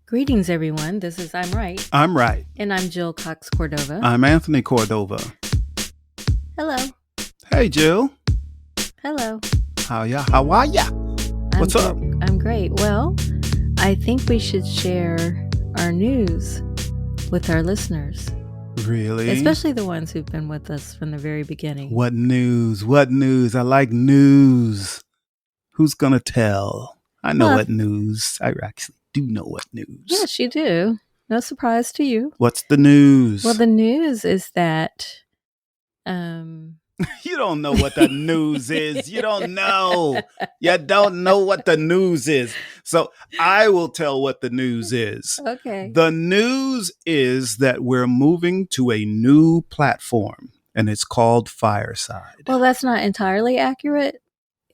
Greetings, everyone. This is I'm Right. I'm Right. And I'm Jill Cox Cordova. I'm Anthony Cordova. Hello. Hey, Jill. Hello. How are ya? What's up? I'm great. Well, I think we should share our news with our listeners. Really? Especially the ones who've been with us from the very beginning. What news? I like news. Who's going to tell? I know what news. I actually do know what news. Yes, you do. No surprise to you. What's the news? Well, the news is that... You don't know what the news is. You don't know. You don't know what the news is. So I will tell what the news is. Okay. The news is that we're moving to a new platform, and it's called Fireside. Well, that's not entirely accurate.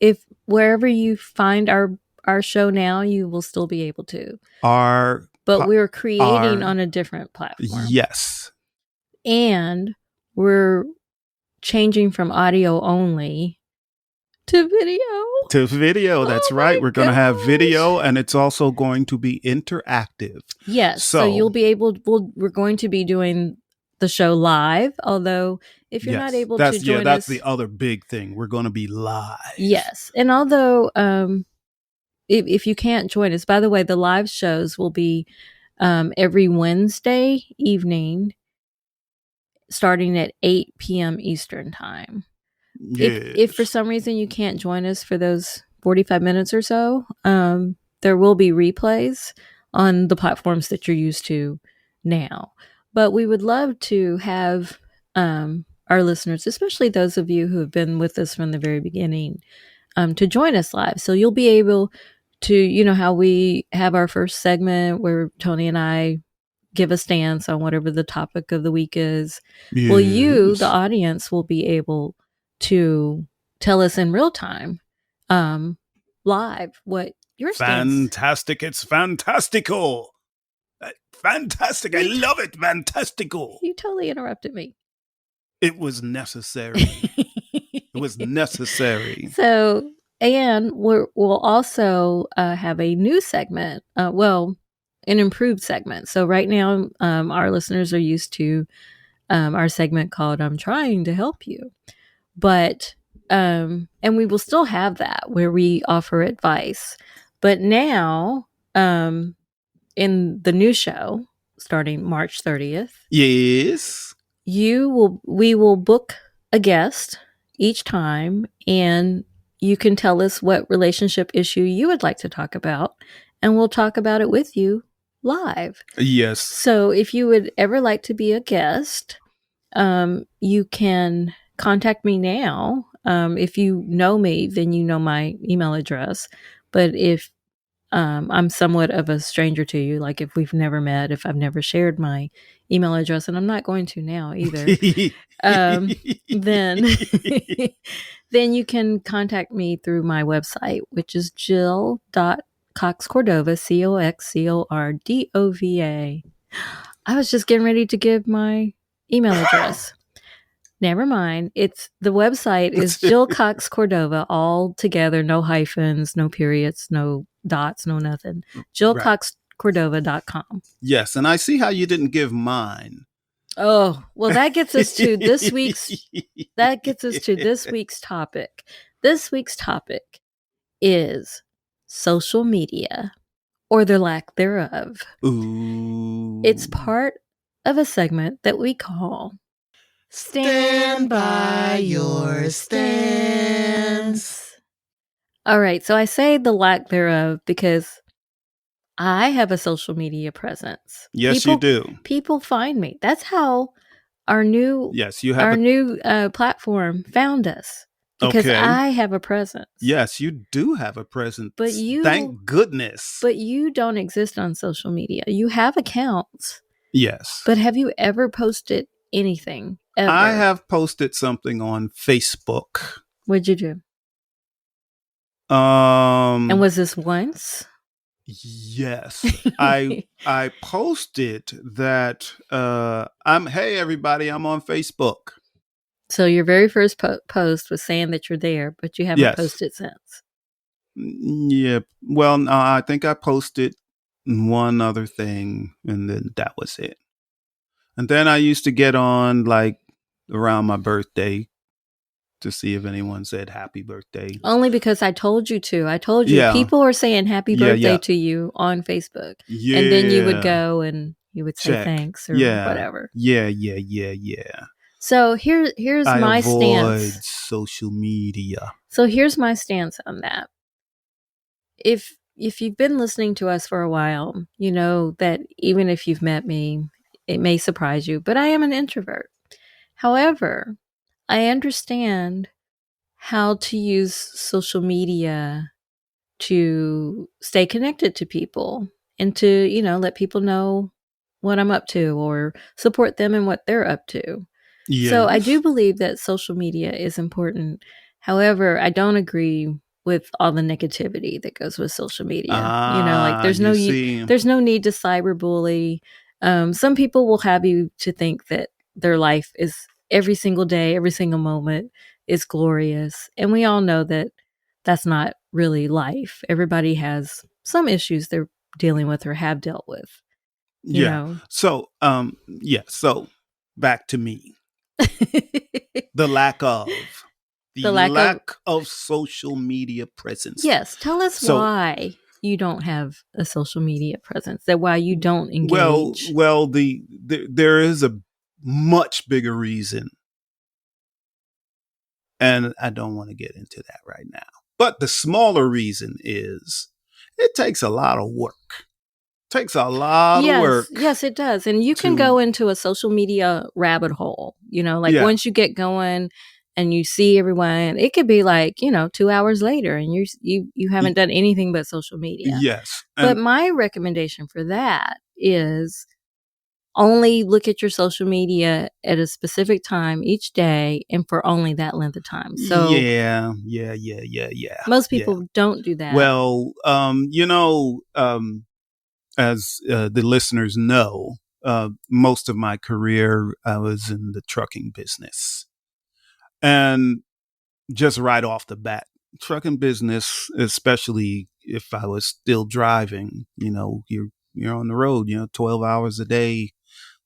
If wherever you find our show now, you will still be able to. But we're creating on a different platform. Yes. And we're changing from audio only to video. That's right. We're going to have video, and it's also going to be interactive. Yes. So you'll be able, we're going to be doing the show live, although if you're not able to join us. That's the other big thing. We're going to be live. Yes. And although if you can't join us, by the way, the live shows will be every Wednesday evening starting at 8 p.m. Eastern time. Yes. If for some reason you can't join us for those 45 minutes or so, there will be replays on the platforms that you're used to now. But we would love to have our listeners, especially those of you who have been with us from the very beginning, to join us live. So you'll be able to, you know how we have our first segment where Tony and I give a stance on whatever the topic of the week is. Yes. Well, you, the audience, will be able to tell us in real time, live, what your stance. Fantastic. It's fantastical. Fantastic. I love it. Fantastical. You totally interrupted me. It was necessary. It was necessary. So, and we'll also have a new segment. An improved segment. So right now, our listeners are used to our segment called "I'm Trying to Help You," but and we will still have that where we offer advice. But now, in the new show starting March 30th, yes, we will book a guest each time, and you can tell us what relationship issue you would like to talk about, and we'll talk about it with you live. Yes. So if you would ever like to be a guest, you can contact me now. If you know me, then you know my email address. But if I'm somewhat of a stranger to you, like if we've never met, if I've never shared my email address, and I'm not going to now either, then you can contact me through my website, which is jill.coxcordova, COXCORDOVA. I was just getting ready to give my email address. Never mind. The website is Jill Cox Cordova, all together, no hyphens, no periods, no dots, no nothing. JillCoxCordova.com. Yes, and I see how you didn't give mine. Oh, well, that gets us to this week's topic. This week's topic is social media, or the lack thereof. Ooh. It's part of a segment that we call Stand by Your Stance. All right, so I say the lack thereof because I have a social media presence. Yes, you do. People find me. That's how our new platform found us. Because I have a presence. Yes, you do have a presence. But thank goodness. But you don't exist on social media. You have accounts. Yes. But have you ever posted anything? Ever? I have posted something on Facebook. What'd you do? And was this once? Yes. I posted that hey everybody, I'm on Facebook. So your very first post was saying that you're there, but you haven't posted since. Yeah. Well, no, I think I posted one other thing, and then that was it. And then I used to get on like around my birthday to see if anyone said happy birthday. Only because I told you to. I told you Yeah. people are saying happy Yeah, birthday yeah. to you on Facebook. Yeah. And then you would go and you would say Check. thanks or Yeah. whatever. Yeah. So here's I my avoid stance. social media. So here's my stance on that. If you've been listening to us for a while, you know that even if you've met me, it may surprise you, but I am an introvert. However, I understand how to use social media to stay connected to people and to, let people know what I'm up to or support them in what they're up to. Yes. So I do believe that social media is important. However, I don't agree with all the negativity that goes with social media. Like there's no need to cyberbully. Some people will have you to think that their life is every single day, every single moment is glorious. And we all know that that's not really life. Everybody has some issues they're dealing with or have dealt with. You know? So, So back to me. The lack of social media presence. Yes, tell us why you don't have a social media presence. That why you don't engage. Well, there is a much bigger reason, and I don't want to get into that right now. But the smaller reason is it takes a lot of work. Takes a lot of work. Yes, it does. And you can go into a social media rabbit hole, once you get going and you see everyone, it could be like, 2 hours later and you haven't done anything but social media. Yes. But my recommendation for that is only look at your social media at a specific time each day and for only that length of time. So yeah. Most people don't do that. Well, as the listeners know, most of my career, I was in the trucking business. And just right off the bat, trucking business, especially if I was still driving, you're on the road, 12 hours a day,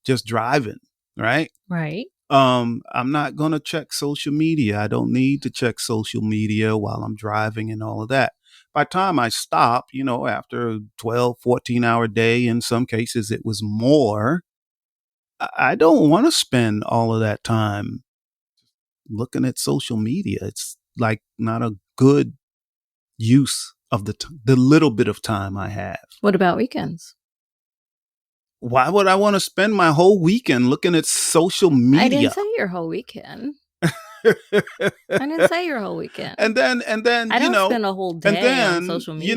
just driving, right? Right. I'm not going to check social media. I don't need to check social media while I'm driving and all of that. By the time I stop, after a 12, 14-hour day, in some cases it was more, I don't want to spend all of that time looking at social media. It's like not a good use of the little bit of time I have. What about weekends? Why would I want to spend my whole weekend looking at social media? I didn't say your whole weekend. I didn't say your whole weekend. And then I don't spend a whole day on social media.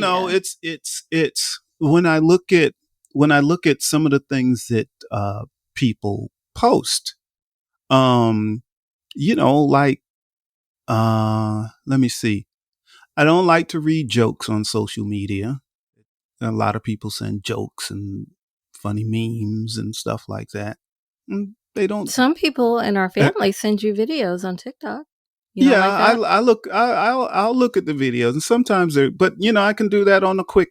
It's when I look at some of the things that people post, let me see. I don't like to read jokes on social media. A lot of people send jokes and funny memes and stuff like that. And they don't. Some people in our family send you videos on TikTok. I'll look at the videos, and sometimes but I can do that on a quick.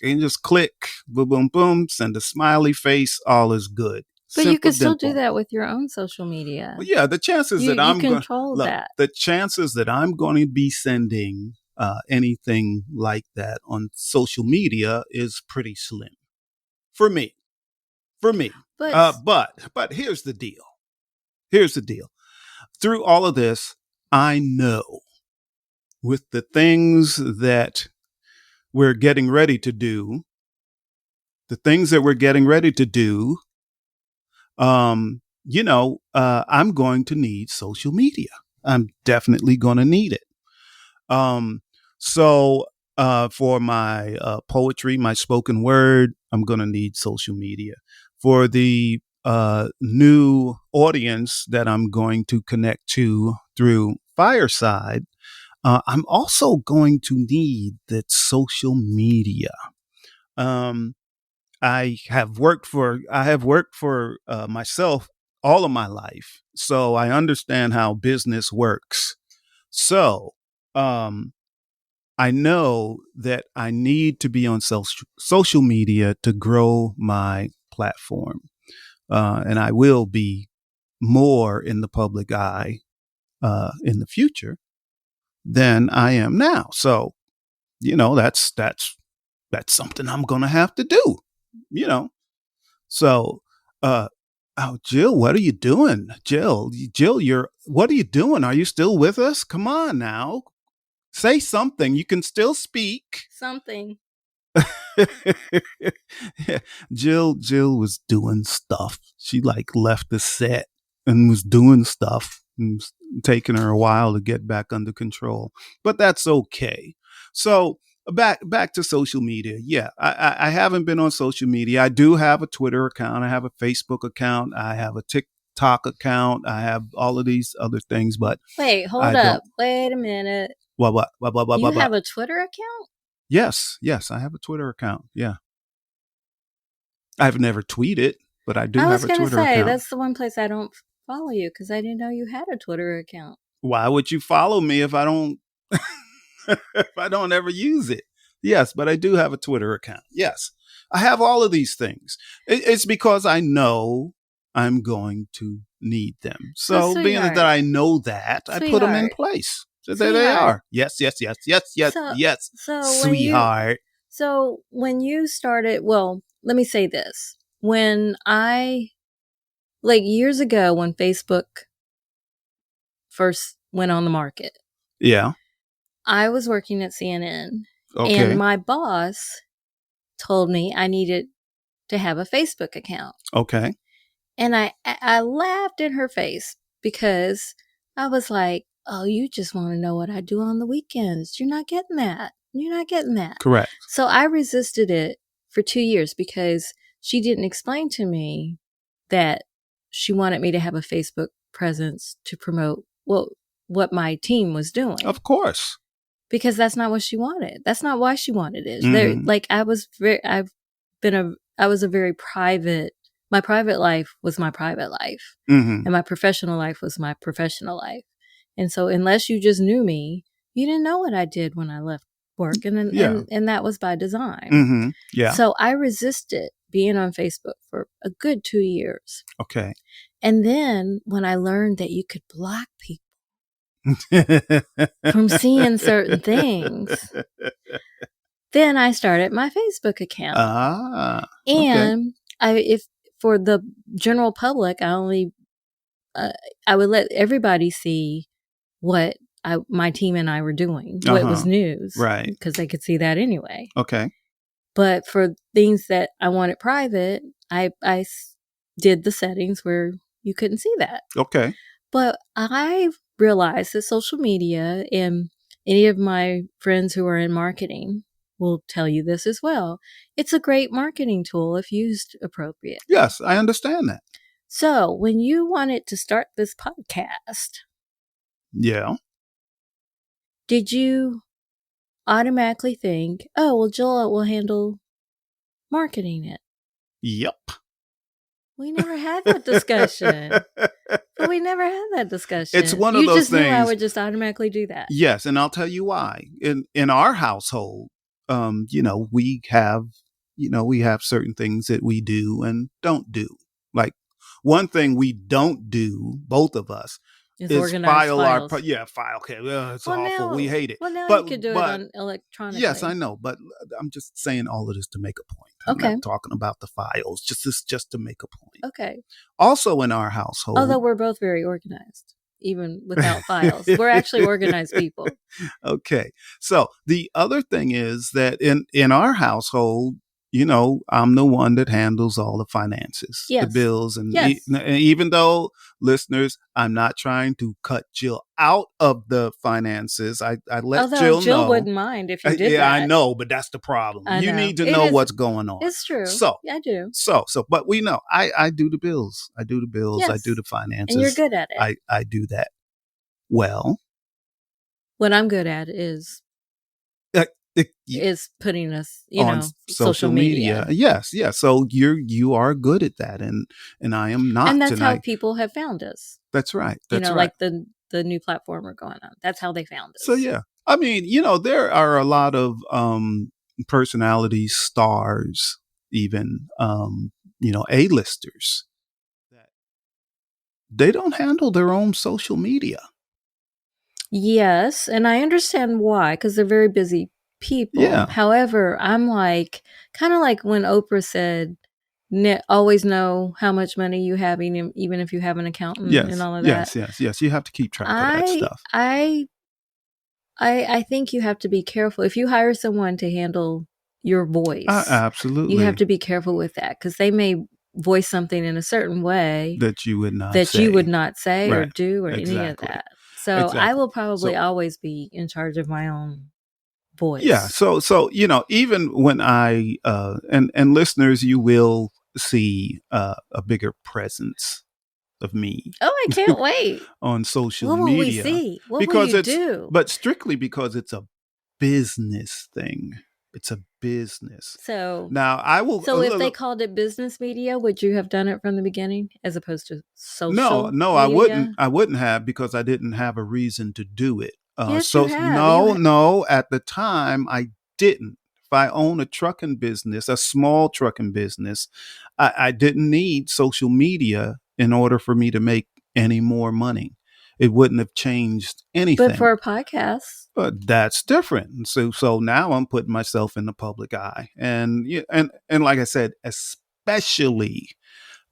And just click, boom, boom, boom, send a smiley face, all is good. But you can still do that with your own social media. Well, yeah, the chances that I'm control that. The chances that I'm going to be sending anything like that on social media is pretty slim for me. But here's the deal. Through all of this, I know with the things that we're getting ready to do, I'm going to need social media. I'm definitely going to need it. So for my poetry, my spoken word, I'm going to need social media. For the new audience that I'm going to connect to through Fireside, I'm also going to need that social media. I have worked for myself all of my life, so I understand how business works. So, I know that I need to be on social media to grow my platform. And I will be more in the public eye in the future than I am now. So, that's something I'm going to have to do, you know. So, oh, Jill, what are you doing? Jill, what are you doing? Are you still with us? Come on now. Say something. You can still speak. Something. Jill was doing stuff. She like left the set and was doing stuff. And was taking her a while to get back under control, but that's okay. So back to social media. Yeah, I haven't been on social media. I do have a Twitter account. I have a Facebook account. I have a TikTok account. I have all of these other things, but wait, hold up. Wait a minute. What? You have a Twitter account? Yes, I have a Twitter account. Yeah. I've never tweeted, but I do have a Twitter account. I was going to say, that's the one place I don't follow you because I didn't know you had a Twitter account. Why would you follow me if I don't if I don't ever use it? Yes, but I do have a Twitter account. Yes. I have all of these things. It's because I know I'm going to need them. So being that I know that, I put them in place. So there they are. Yes. So sweetheart. So when you started, well, let me say this. When years ago when Facebook first went on the market. Yeah. I was working at CNN. Okay. And my boss told me I needed to have a Facebook account. Okay. And I laughed in her face because I was like, oh, you just want to know what I do on the weekends. You're not getting that. Correct. So I resisted it for 2 years because she didn't explain to me that she wanted me to have a Facebook presence to promote what my team was doing. Of course. Because that's not what she wanted. That's not why she wanted it. Mm-hmm. I was a very private, my private life was my private life. Mm-hmm. And my professional life was my professional life. And so unless you just knew me, you didn't know what I did when I left work. And that was by design. Mm-hmm. Yeah. So I resisted being on Facebook for a good 2 years. Okay. And then when I learned that you could block people from seeing certain things, then I started my Facebook account. And if for the general public, I would let everybody see what my team and I were doing, what was news, right? Because they could see that anyway. Okay. But for things that I wanted private, I did the settings where you couldn't see that. Okay. But I realized that social media, and any of my friends who are in marketing will tell you this as well, it's a great marketing tool if used appropriate. Yes, I understand that. So when you wanted to start this podcast, yeah, did you automatically think, oh, well, Jill will handle marketing it? Yep. We never had that discussion. It's one of those things. You just knew I would just automatically do that. Yes, and I'll tell you why. In our household, we have certain things that we do and don't do. Like one thing we don't do, both of us, is file files. File. Okay, it's awful. We hate it. Well, now you could do it on electronically. Yes, I know, but I'm just saying all of this to make a point. I'm not talking about the files, just to make a point. Okay. Also in our household, although we're both very organized, even without files, we're actually organized people. Okay. So the other thing is that in our household, I'm the one that handles all the finances, the bills. And even though, listeners, I'm not trying to cut Jill out of the finances, I let Jill know. Jill wouldn't mind if you did that. Yeah, I know, but that's the problem. You need to know what's going on. It's true. So I do. But we know I do the bills. I do the bills. Yes. I do the finances. And you're good at it. I do that well. What I'm good at is putting us, on social media. Yes. So you are good at that, and I am not. And that's how people have found us. That's right. Like the new platform we're going on. That's how they found us. So yeah. I mean, there are a lot of personalities, stars, even A-listers that they don't handle their own social media. Yes, and I understand why, because they're very busy people. Yeah. However, I'm like, kind of like when Oprah said, always know how much money you have, even if you have an accountant and Yes. all of that. Yes. Yes. Yes. You have to keep track of that I, stuff. I, I think you have to be careful. If you hire someone to handle your voice, you have Absolutely. to be careful with that because they may voice something in a certain way That you would not that you would say. not say or Right. do or any of Exactly. that. So I Exactly. will probably So always be in charge of my own yeah. voice. So even when I and listeners, you will see a bigger presence of me Oh, I can't wait. on social What will we media see? What will because you it's do? but strictly because it's a business thing. It's a business. So, Now I will so if they called it business media, would you have done it from the beginning as opposed to no, social no, I wouldn't. media? I wouldn't have because I didn't have a reason to do it. Yes, you So have. no, no. At the time, I didn't. If I own a trucking business, a small trucking business, I didn't need social media in order for me to make any more money. It wouldn't have changed But anything. for a podcast, But that's different. So now I'm putting myself in the public eye, and and like I said, especially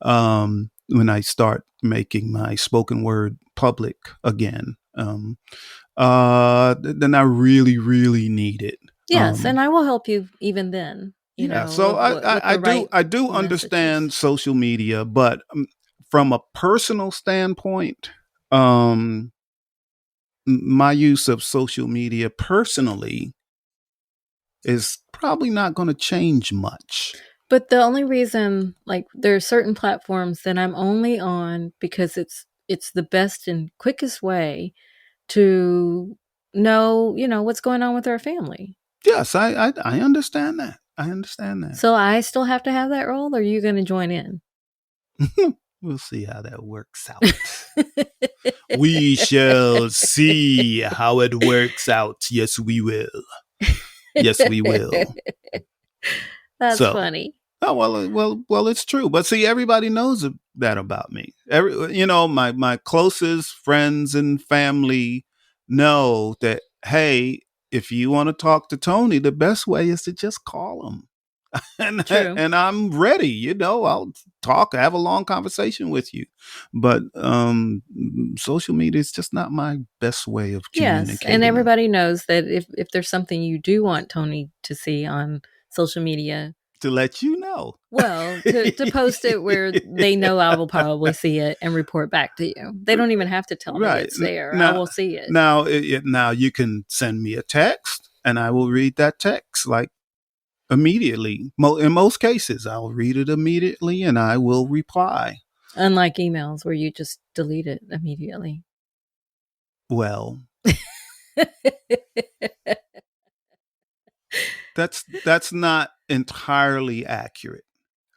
when I start making my spoken word public again, then I really, really need it. yes, and I will help you even then. Yeah, so Of what the right I do messages. understand social media, but from a personal standpoint, um, my use of social media personally is probably not going to change much. But the only reason, like, there are certain platforms that I'm only on because it's the best and quickest way to know, what's going on with our family. Yes, I understand that. I understand that. So I still have to have that role, or are you going to join in? We'll see how that works out. We shall see how it works out. Yes, we will. Yes, we will. That's So, funny. oh well, it's true. But see, everybody knows that about me. My closest friends and family know that. Hey, if you want to talk to Tony, the best way is to just call him. and True. and I'm ready. I'll talk, have a long conversation with you. But social media is just not my best way of Yes, and communicating. everybody knows that if there's something you do want Tony to see on social media, To let you know. well, to post it where they know I will probably see it and report back to you. They don't even have to tell me Right it's there. I now, will see it. now you can send me a text, and I will read that text like immediately. In most cases, I'll read it immediately, and I will reply. Unlike emails where you just delete it immediately. Well, that's not entirely accurate.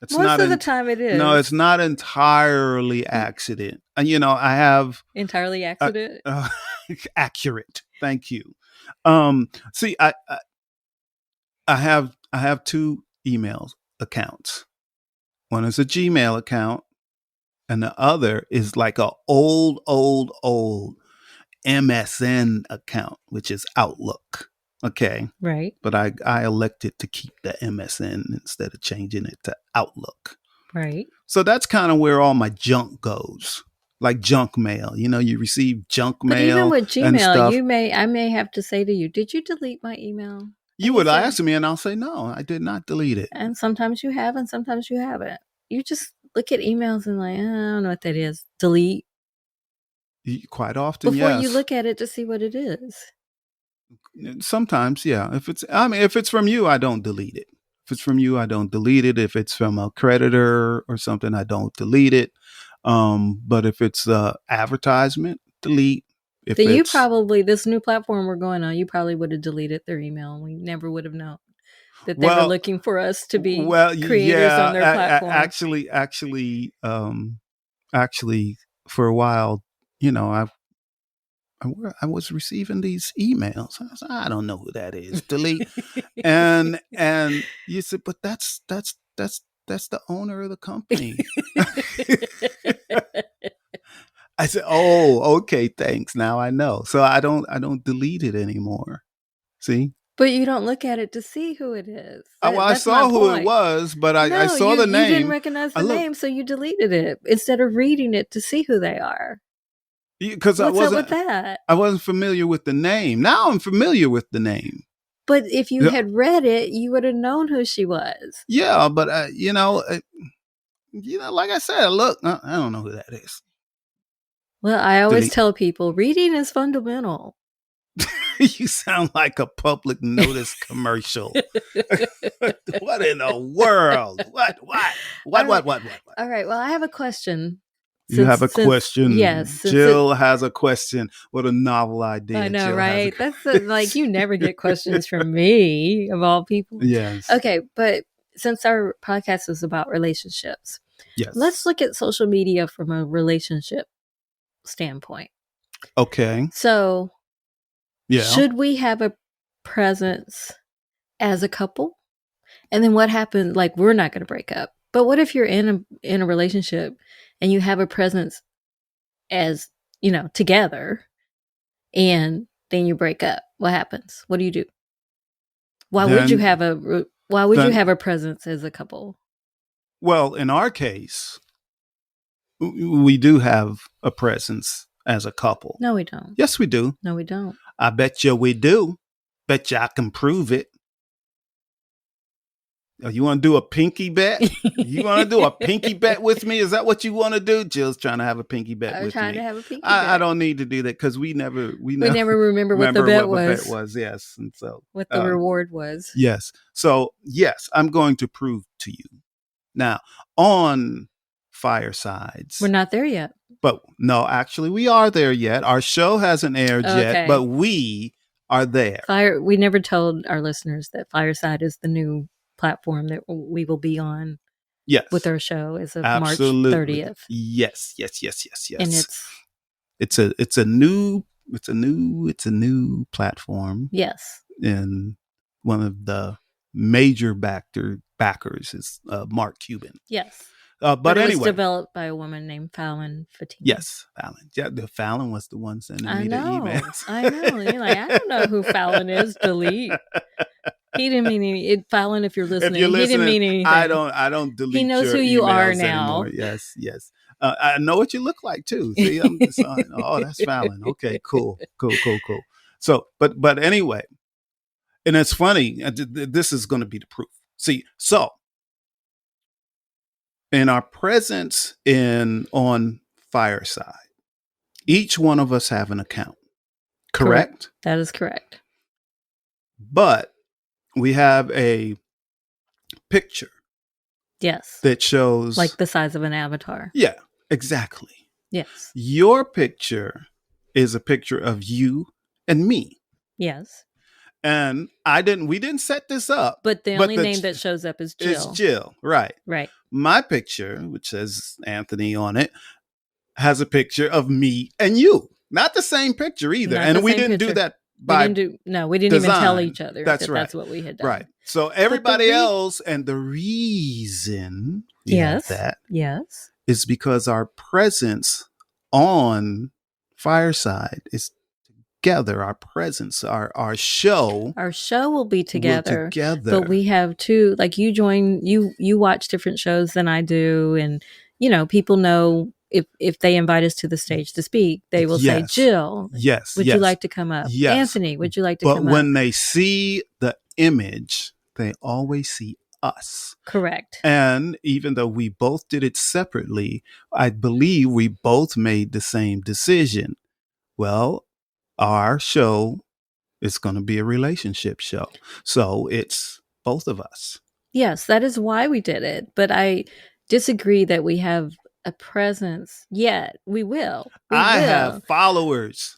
It's Most not of the in, time it no, it's is. not entirely accident. And I have Entirely uh, accident? uh, accurate. Thank you. See, I have two email accounts. One is a Gmail account, and the other is like a old MSN account, which is Outlook. Okay. Right, But I elected to keep the MSN instead of changing it to Outlook. right. So that's kind of where all my junk goes. Like junk mail. You receive junk But even mail with and Gmail, stuff. I may have to say to you, did you delete my email? You And you would say, ask me, and I'll say, no, I did not delete it. and sometimes you have, and sometimes you haven't. You just look at emails and like, I don't know what that is. Delete Quite often, before you yes. look at it to see what it is. Sometimes, yeah. If it's from you, I don't delete it. If it's from you, I don't delete it. If it's from a creditor or something, I don't delete it. But if it's advertisement, delete. If Then you it's probably, this new platform we're going on, you probably would have deleted their email. We never would have known that they were well, looking for us to be well, creators on yeah. their platform. Actually, for a while, you know, I was receiving these emails. I said, I don't know who that is. Delete. And you said, but that's the owner of the company. I said, oh, okay, thanks. Now I know. So I don't delete it anymore. See? But you don't look at it to see who it is. Well, I That's my saw who it point. was, but I No, saw the you didn't name. recognize I the looked name, so you deleted it instead of reading it to see who they are. because I What's up with wasn't that? I wasn't familiar with the name. Now I'm familiar with the name. But if you Yeah, had read it, you would have known who she was. yeah, but like I said, look, I don't know who that is. Well, I always Delete. tell people reading is fundamental. You sound like a public notice commercial. What in the world? What? All right. Well, I have a question. You have a question. Yes. Jill has a question. What a novel idea. I know, Jill right? That's like you never get questions from me, of all people. Yes. Okay, but since our podcast is about relationships, Yes. let's look at social media from a relationship standpoint. Okay. So, Yeah. should we have a presence as a couple? And then what happens? Like, we're not going to break up, but what if you're in a relationship and you have a presence as, together, and then you break up? What happens? What do you do? Why would you have a presence as a couple? Well, in our case, we do have a presence as a couple. No, we don't. Yes, we do. No, we don't. I bet you we do. Bet you I can prove it. You want to do a pinky bet? You want to do a pinky bet with me? Is that what you want to do? Jill's trying to have a pinky bet with me. I'm trying to have a pinky bet. I don't need to do that because we never remember what the bet was. Yes, and so what the reward was. Yes. So yes, I'm going to prove to you. Now on Firesides, we're not there yet. But no, actually, we are there yet. Our show hasn't aired yet, but we are there. We never told our listeners that Fireside is the new platform that we will be on. Yes, with our show as of Absolutely. March 30th. Yes. And it's a new platform. Yes, and one of the major backers is Mark Cuban. Yes. But it anyway, was developed by a woman named Fallon Fatima. Yes, Fallon. Yeah, the Fallon was the one sending me the emails. I know. You're like, I don't know who Fallon is. Delete. He didn't mean anything. Fallon, if you're listening, he didn't mean anything. I don't delete. He knows who you are now. Anymore. Yes. I know what you look like too. See, I'm just, that's Fallon. Okay, cool. So, but anyway, and it's funny. This is going to be the proof. See, so. In our presence on Fireside, each one of us have an account. Correct? That is correct. But we have a picture. Yes. That shows like the size of an avatar. Yeah, exactly. Yes. Your picture is a picture of you and me. Yes. And we didn't set this up. But the only name that shows up is Jill. Is Jill, right. Right. My picture, which says Anthony on it, has a picture of me and you. Not the same picture either. And we didn't do that by we didn't design. Even tell each other that's right. That's what we had done. Right. So everybody else, and the reason that is because our presence on Fireside is together. Our presence, our show will be together. But we have two, like you watch different shows than I do, and people know if they invite us to the stage to speak, they will say, Jill, would you like to come up? Yes. Anthony, would you like to come up? But when they see the image, they always see us. Correct. And even though we both did it separately, I believe we both made the same decision. Well, our show is going to be a relationship show. So it's both of us. Yes, that is why we did it. But I disagree that we have a presence yet. We will. I have followers.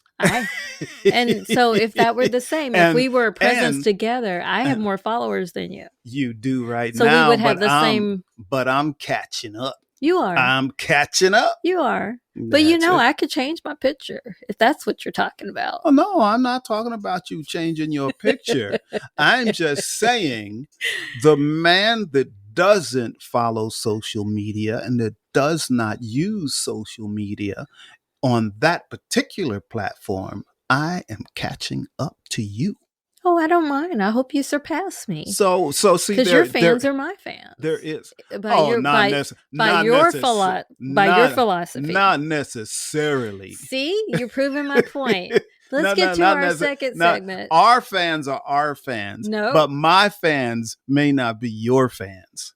And so if that were the same, if we were a presence together, I have more followers than you. You do right now. So we would have the same. But I'm catching up. You are. I'm catching up. You are. But That's it. I could change my picture if that's what you're talking about. Oh, no, I'm not talking about you changing your picture. I'm just saying the man that doesn't follow social media and that does not use social media on that particular platform, I am catching up to you. Oh, I don't mind. I hope you surpass me. So see, because your fans are my fans. There is by your philosophy. Not necessarily. See, you're proving my point. Let's get to our second segment. Our fans are our fans. No, but my fans may not be your fans.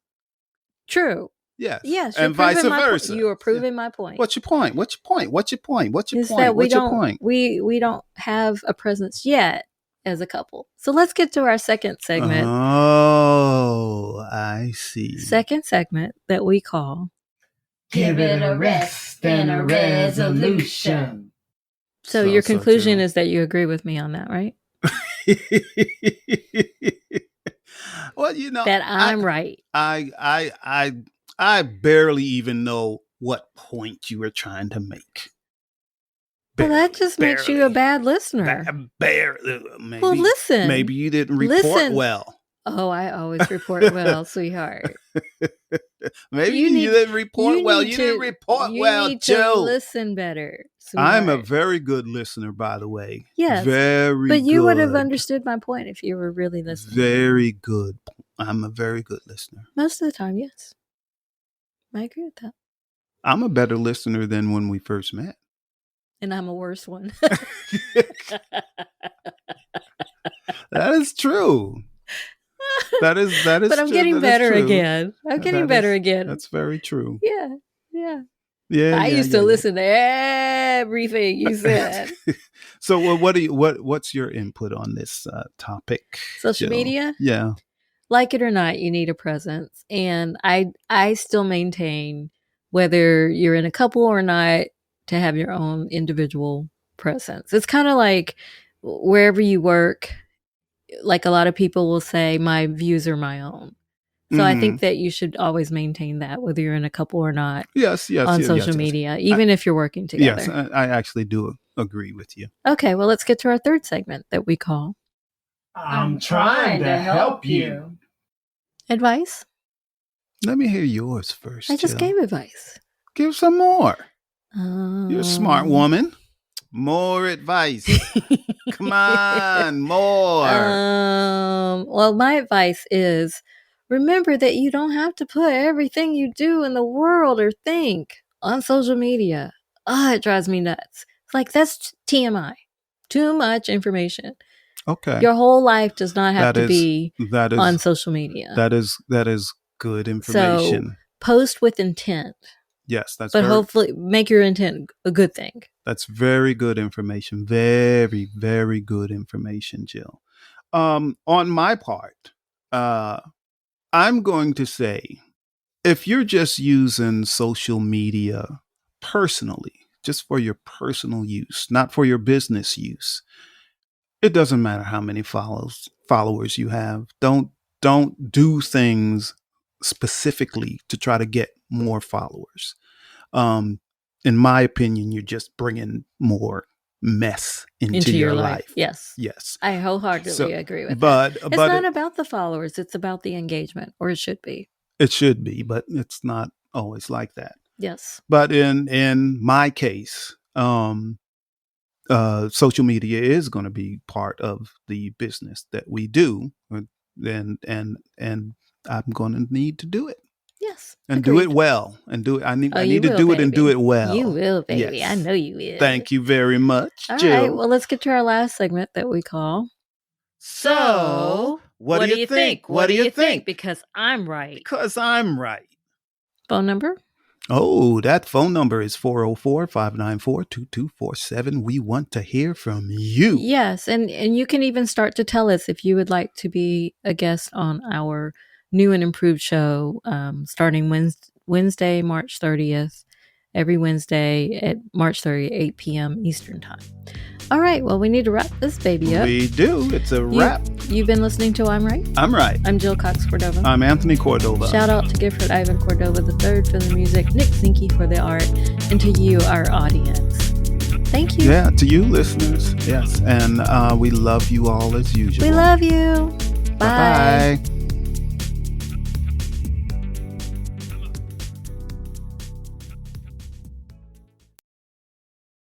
True. Yes. And vice versa. You are proving my point. What's your point? What's your point? What's your point? What's your Is point? that What's your point? We don't have a presence yet as a couple. So let's get to our second segment. Oh, I see. Second segment that we call Give it a rest and a resolution. So your conclusion is that you agree with me on that, right? Well, that I'm right. I barely even know what point you were trying to make. Well, that just makes you a bad listener. Barely. Well, listen. Maybe you didn't report well. Oh, I always report well, sweetheart. Maybe you didn't report well. You didn't report well, You need Joe. to listen better, sweetheart. I'm a very good listener, by the way. Yes. Very But you good. would have understood my point if you were really listening. Very good. I'm a very good listener. Most of the time, yes. I agree with that. I'm a better listener than when we first met. And I'm a worse one. That is true. That is But I'm true. getting That better is true. again. I'm getting better again. That's very true. Yeah. I used to listen to everything you said. So what's your input on this topic? Social media? Yeah. Like it or not, you need a presence. And I still maintain, whether you're in a couple or not, to have your own individual presence. It's kind of like wherever you work, like a lot of people will say, my views are my own. So I think that you should always maintain that, whether you're in a couple or not. Yes. On social media, even if you're working together. Yes, I actually do agree with you. Okay, well, let's get to our third segment that we call I'm trying to help you. Advice. Let me hear yours first. I just gave advice. Give some more. You're a smart woman. More advice. Come on, more. Well, my advice is, remember that you don't have to put everything you do in the world or think on social media. It drives me nuts. It's like, that's TMI. Too much information. Okay. Your whole life does not have to be on social media. That is good information. So post with intent. Yes, hopefully make your intent a good thing. That's very good information. Very, very good information, Jill. On my part, I'm going to say, if you're just using social media personally, just for your personal use, not for your business use, it doesn't matter how many followers you have. Don't do things specifically to try to get more followers. In my opinion, you're just bringing more mess into your life. Yes. I wholeheartedly agree with that. It's but not about the followers. It's about the engagement, or it should be. It should be, but it's not always like that. Yes. But in my case, social media is going to be part of the business that we do, and I'm going to need to do it. Yes. And agreed. Do it well. And do it. I need to do it and do it well. You will, baby. Yes. I know you will. Thank you very much, All Jill. right. Well, let's get to our last segment that we call. So, what do you think? What do you think? Because I'm right. Because I'm right. Phone number? Oh, that phone number is 404-594-2247. We want to hear from you. Yes. And you can even start to tell us if you would like to be a guest on our new and improved show starting Wednesday, March 30th every Wednesday at March 30th, 8 p.m. Eastern Time. All right, well, we need to wrap this baby up. We do. It's a wrap. You've been listening to I'm Right. I'm Right. I'm Jill Cox Cordova. I'm Anthony Cordova. Shout out to Gifford Ivan Cordova III for the music, Nick Zinke for the art, and to you, our audience. Thank you. Yeah, to you listeners. Yes. And we love you all as usual. We love you. Bye. Bye-bye.